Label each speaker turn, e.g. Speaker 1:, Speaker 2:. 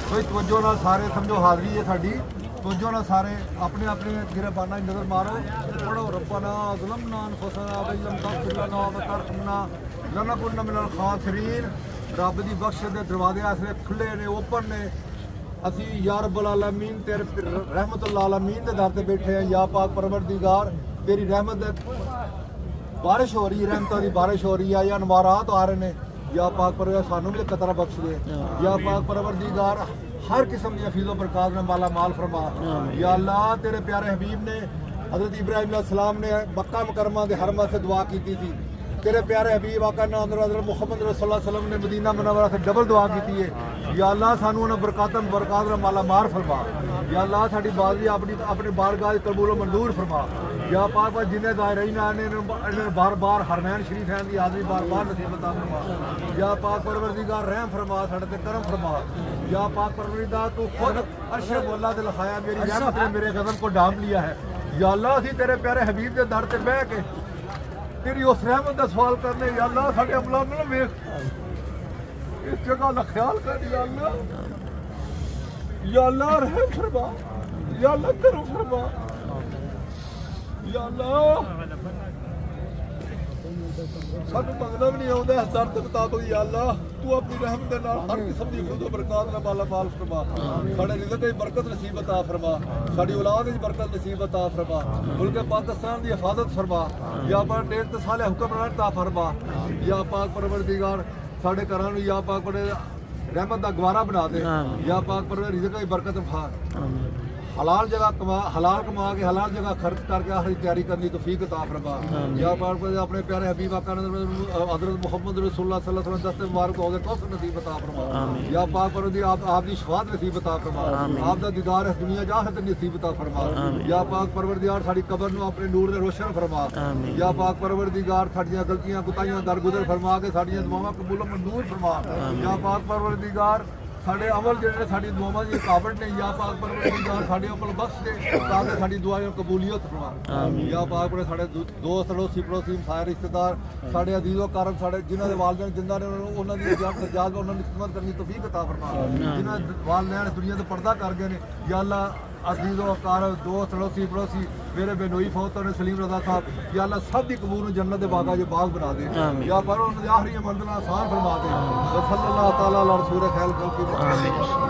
Speaker 1: کوئی توجہ نہ سارے سمجھو حاضری ہے ساڈی توجہ نہ سارے اپنے اپنے گربانہ نظر مارو پڑھو ربنا ظلمنا انفسنا وان لم تغفر لنا وترحمنا لنکونن من الخاسرین رب دی بخش دے دروازے اس ویلے کھلے نے اوپن نے اسی یا رب العالمین تیرے رحمت العالمین دے در تے بیٹھے ہیں یا پاک پروردگار تیری رحمت دے بارش ہو رہی ہے رحمتوں کی بارش ہو رہی ہے یا انوارات آ رہے ہیں یا پاک پروردگار سانوں بھی قطرہ بخش دے یا پاک پروردگار ہر قسم کی حفیظ و برکات میں مالا مال فرما یا اللہ تیرے پیارے حبیب نے حضرت ابراہیم علیہ السلام نے مکہ مکرمہ دے حرم سے دعا کی تھی تیرے پیارے حبیب آقا حضرت محمد صلی اللہ علیہ وسلم نے مدینہ منورہ سے ڈبل دعا کی ہے یا اللہ سانوں نے برکات مالا مار فرما یا اللہ ساری بازی اپنی بارگاہ قبول و منظور فرما یا پاک جنہیں ظاہرین آنے بار بار حرمین شریف ہیں دی حاضری بار بار نصیب عطا فرما یا پاک پروردگار رحم فرما ساڈے تے کرم فرما یا پاک پروردگار تو خود عرش مولا دے لکھایا میری رحمت نے میرے غضب کو ڈھانپ لیا ہے یا اللہ اسی تیرے پیارے حبیب دے در تے بیٹھ کے تیری اس رحمت کا سوال کرنے یا اللہ ساڈے عملاں نوں ویکھ اس جگہ دا خیال کر یا اللہ رحم فرما یا اللہ کرم فرما یا اللہ سانوں منگنا بھی نہیں آتا اس درد بتا دو یا اللہ تو اپنی رحمت دے نال ہر قسم دی فضل و برکات نال مالا مال فرما ساڈے رزق وچ برکت نصیب عطا فرما ساڈی اولاد وچ برکت نصیب عطا فرما ملک پاکستان دی حفاظت فرما یا پاک نیک تے صالح حکمران عطا فرما یا پاک پروردگار ساڈے گھراں نوں یا پاک بڑے رحمت دا گوارا بنا دے یا پاک پروردگار رزق وچ برکت فرما حلال جگہ حلال کما کے حلال جگہ خرچ کر کے آخری تیاری کرنی توفیق عطا فرما یا پاک اپنے پیارے حبیب آقا حضرت محمد رسول اللہ صلی اللہ علیہ وسلم دست مبارک کو کوثر نصیب عطا فرما یا پاک پروردگار آپ کی شفاعت نصیب عطا فرما آپ دا دیدار اس دنیا جاہت نصیب عطا فرما یا پاک پروردگار ساری قبر نو اپنے نور دے روشن فرما یا پاک پروردگار ساڈیاں غلطیاں کوتاہیاں درگزر فرما کے ساڈیاں دعاواں قبول و منظور فرما یا پاک پروردگار ساڈے عمل جڑے ساڈی دعاواں دی رکاوٹ نے یا پاک پروردگار ساڈے عمل بخش دے تاکہ ساڈی دعائیں قبولیت فرما یا پاک پر ساڈے دوست اڑوسی پڑوسی سارے رشتہ دار ساڈے عزیز و کرم ساڈے جنہاں دے والدین زندہ نے انہاں دی اجازت انہاں دی خدمت کرنی توفیق عطا فرما جنہاں والدین دنیا تے پردہ کر گئے نے یا اللہ عزیز و کرم دوست اڑوسی پڑوسی میرے بینوئی فوت ہونے سلیم رضا صاحب یا اللہ سب دی قبول جنت دے باغ جو باغ بنا دے یا پر ان دی آخری منزل آسان فرما دے صلی اللہ تعالی علی رسول خیر